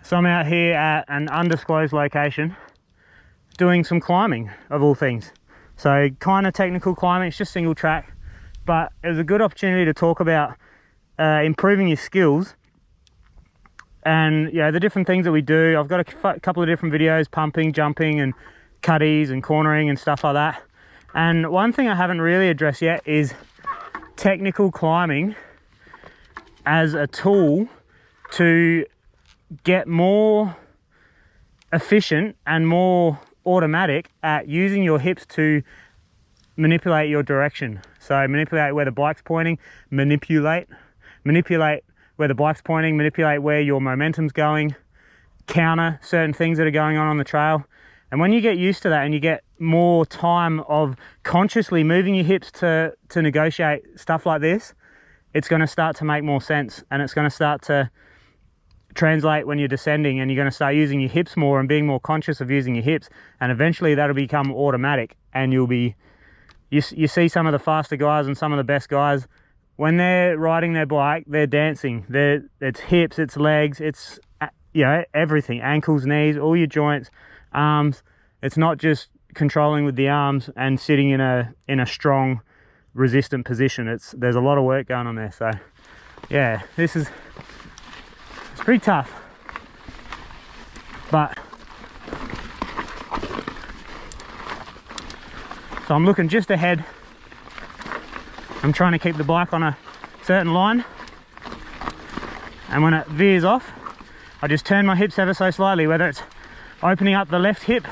So I'm out here at an undisclosed location doing some climbing, of all things. So kind of technical climbing, it's just single track, but it was a good opportunity to talk about improving your skills and the different things that we do. I've got a couple of different videos, pumping, jumping and cutties and cornering and stuff like that. And one thing I haven't really addressed yet is technical climbing as a tool to get more efficient and more automatic at using your hips to manipulate your direction. So manipulate where the bike's pointing, manipulate where the bike's pointing, manipulate where your momentum's going, counter certain things that are going on the trail. And when you get used to that and you get more time of consciously moving your hips to negotiate stuff like this, it's going to start to make more sense, and it's going to start to translate when you're descending, and you're going to start using your hips more and being more conscious of using your hips, and eventually that'll become automatic. And you see some of the faster guys and some of the best guys, when they're riding their bike, they're dancing. It's hips, it's legs, it's everything, ankles, knees, all your joints, arms. It's not just controlling with the arms and sitting in a strong resistant position. There's a lot of work going on there. So yeah, it's pretty tough, but so I'm looking just ahead. I'm trying to keep the bike on a certain line, and when it veers off, I just turn my hips ever so slightly, whether it's opening up the left hip,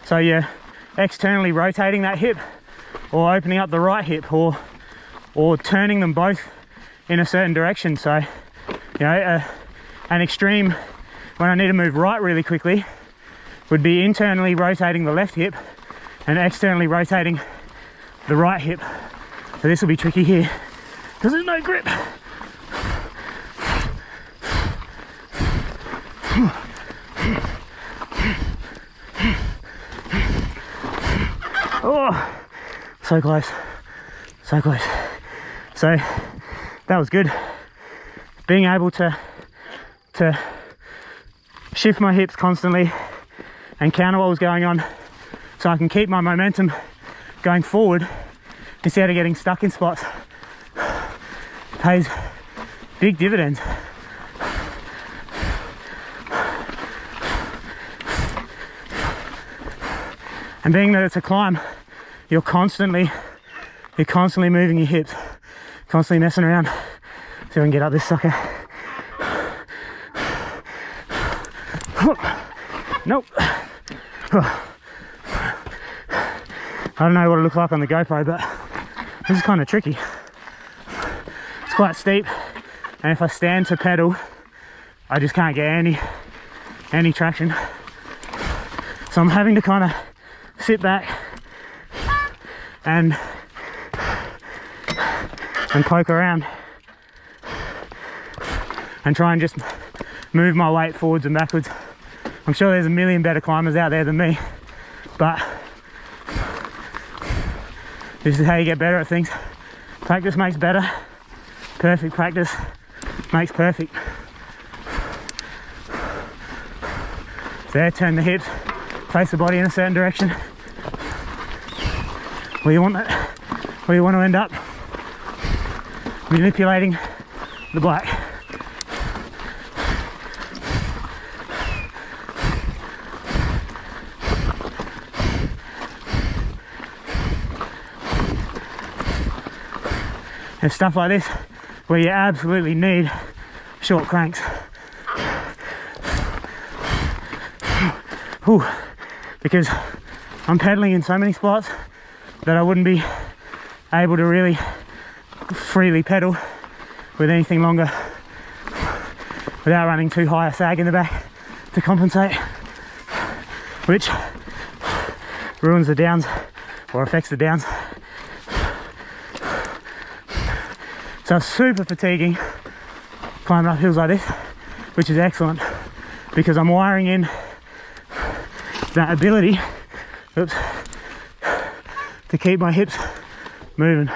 so you're externally rotating that hip, or opening up the right hip, or turning them both in a certain direction. So an extreme when I need to move right really quickly would be internally rotating the left hip and externally rotating the right hip. So this will be tricky here because there's no grip. Oh, so close, so close. So that was good. Being able to shift my hips constantly and counter what was going on, so I can keep my momentum going forward instead of getting stuck in spots, pays big dividends. And being that it's a climb, you're constantly moving your hips, constantly messing around. See if I can get up this sucker. Nope. I don't know what it looks like on the GoPro, but this is kind of tricky. It's quite steep, and if I stand to pedal, I just can't get any traction. So I'm having to kind of sit back and poke around and try and just move my weight forwards and backwards. I'm sure there's a million better climbers out there than me, but this is how you get better at things. Practice makes better. Perfect practice makes perfect. There, turn the hips, face the body in a certain direction. Where you want to end up, manipulating the bike. And stuff like this where you absolutely need short cranks. Whew. Because I'm pedaling in so many spots that I wouldn't be able to really freely pedal with anything longer without running too high a sag in the back to compensate, which ruins the downs or affects the downs. So it's super fatiguing climbing up hills like this, which is excellent because I'm wiring in that ability, to keep my hips moving.